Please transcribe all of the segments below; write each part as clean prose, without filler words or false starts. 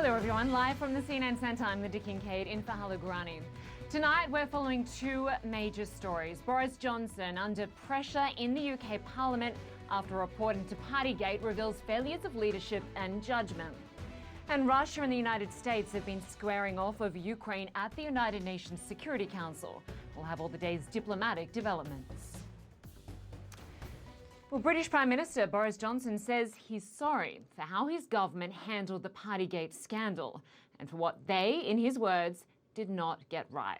Hello everyone, live from the CNN Centre, I'm Lynda Kinkade in for Halagrani. Tonight we're following two major stories. Boris Johnson under pressure in the UK Parliament after a report into Partygate reveals failures of leadership and judgment. And Russia and the United States have been squaring off over Ukraine at the United Nations Security Council. We'll have all the day's diplomatic developments. Well, British Prime Minister Boris Johnson says he's sorry for how his government handled the Partygate scandal and for what they, in his words, did not get right.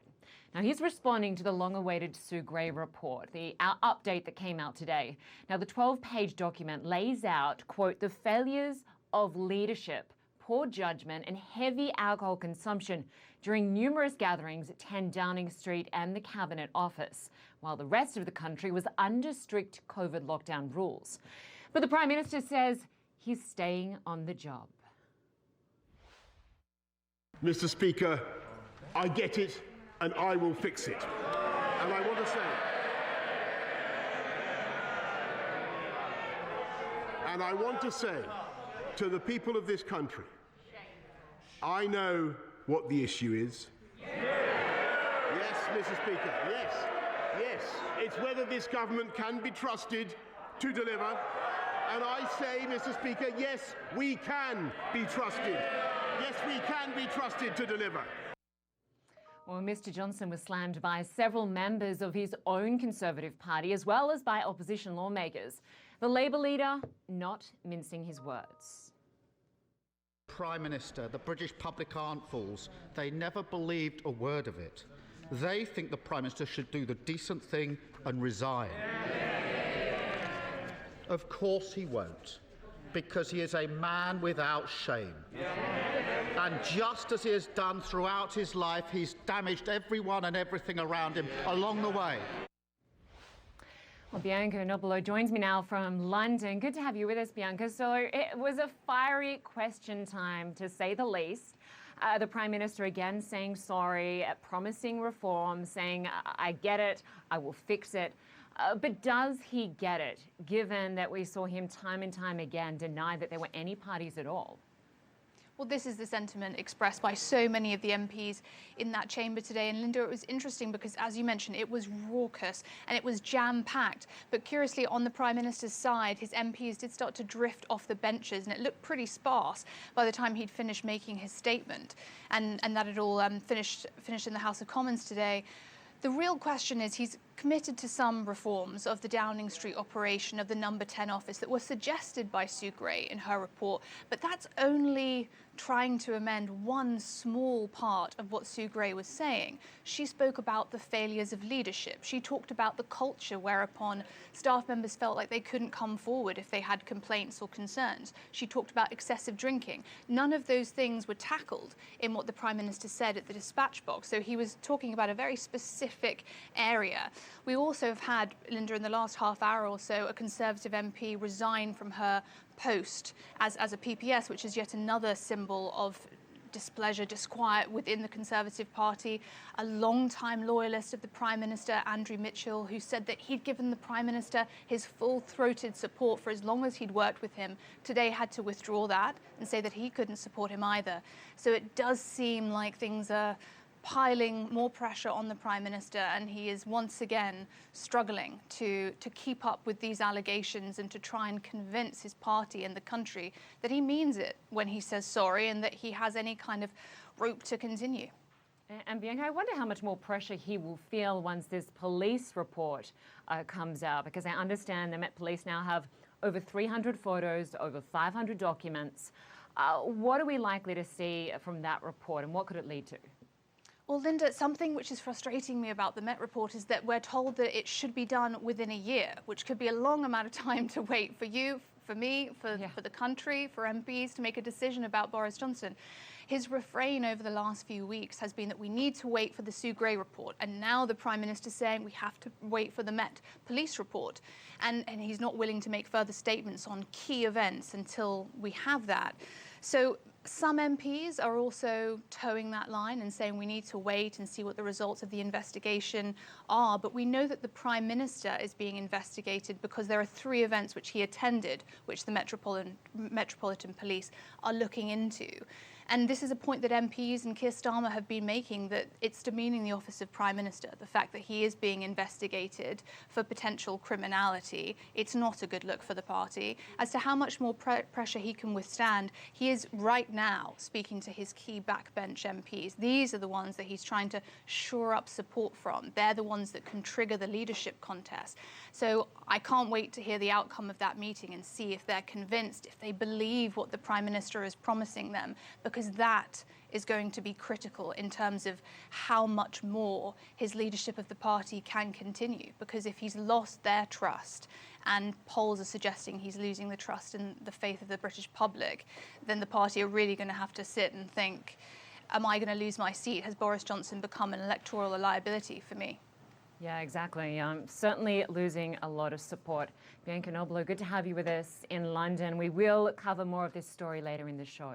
Now, he's responding to the long-awaited Sue Gray report, the update that came out today. Now, the 12-page document lays out, quote, the failures of leadership, poor judgment and heavy alcohol consumption during numerous gatherings at 10 Downing Street and the Cabinet Office, while the rest of the country was under strict COVID lockdown rules. But the Prime Minister says he's staying on the job. Mr. Speaker, I get it and I will fix it. And I want to say to the people of this country, I know what the issue is. Yes, Mr. Speaker, yes. It's whether this government can be trusted to deliver. And I say, Mr. Speaker, yes, we can be trusted. Yes, we can be trusted to deliver. Well, Mr. Johnson was slammed by several members of his own Conservative Party, as well as by opposition lawmakers. The Labour leader not mincing his words. Prime Minister, the British public aren't fools. They never believed a word of it. They think the Prime Minister should do the decent thing and resign. Of course he won't, because he is a man without shame. And just as he has done throughout his life, he's damaged everyone and everything around him along the way. Well, Bianca Nobilo joins me now from London. Good to have you with us, Bianca. So it was a fiery question time, to say the least. The Prime Minister again saying sorry, promising reform, saying, I get it, I will fix it. But does he get it, given that we saw him time and time again deny that there were any parties at all? Well, this is the sentiment expressed by so many of the MPs in that chamber today. And Lynda, it was interesting because, as you mentioned, it was raucous and it was jam-packed. But curiously, on the Prime Minister's side, his MPs did start to drift off the benches, and it looked pretty sparse by the time he'd finished making his statement. And that had all finished in the House of Commons today. The real question is, he's committed to some reforms of the Downing Street operation of the number 10 office that were suggested by Sue Gray in her report, but that's only trying to amend one small part of what Sue Gray was saying. She spoke about the failures of leadership. She talked about the culture whereupon staff members felt like they couldn't come forward if they had complaints or concerns. She talked about excessive drinking. None of those things were tackled in what the Prime Minister said at the dispatch box. So he was talking about a very specific area. We also have had, Lynda, in the last half hour or so, a Conservative MP resign from her post as a PPS, which is yet another symbol of displeasure, disquiet within the Conservative Party. A long-time loyalist of the Prime Minister, Andrew Mitchell, who said that he'd given the Prime Minister his full-throated support for as long as he'd worked with him, today had to withdraw that and say that he couldn't support him either. So it does seem like things are piling more pressure on the Prime Minister, and he is once again struggling to keep up with these allegations and to try and convince his party and the country that he means it when he says sorry and that he has any kind of rope to continue. And Bianca, I wonder how much more pressure he will feel once this police report comes out, because I understand the Met Police now have over 300 photos, over 500 documents. What are we likely to see from that report, and what could it lead to? Well, Lynda, something which is frustrating me about the Met report is that we're told that it should be done within a year, which could be a long amount of time to wait for you, for me, for the country, for MPs to make a decision about Boris Johnson. His refrain over the last few weeks has been that we need to wait for the Sue Gray report. And now the Prime Minister's saying we have to wait for the Met Police report. And he's not willing to make further statements on key events until we have that. So some MPs are also towing that line and saying we need to wait and see what the results of the investigation are. But we know that the Prime Minister is being investigated because there are 3 events which he attended, which the Metropolitan Police are looking into. And this is a point that MPs and Keir Starmer have been making, that it's demeaning the office of Prime Minister, the fact that he is being investigated for potential criminality. It's not a good look for the party. As to how much more pressure he can withstand, he is right now speaking to his key backbench MPs. These are the ones that he's trying to shore up support from. They're the ones that can trigger the leadership contest. So I can't wait to hear the outcome of that meeting and see if they're convinced, if they believe what the Prime Minister is promising them, because that is going to be critical in terms of how much more his leadership of the party can continue. Because if he's lost their trust, and polls are suggesting he's losing the trust and the faith of the British public, then the party are really going to have to sit and think, am I going to lose my seat? Has Boris Johnson become an electoral liability for me? Yeah, exactly. Certainly losing a lot of support. Bianca, Nobilo, good to have you with us in London. We will cover more of this story later in the show.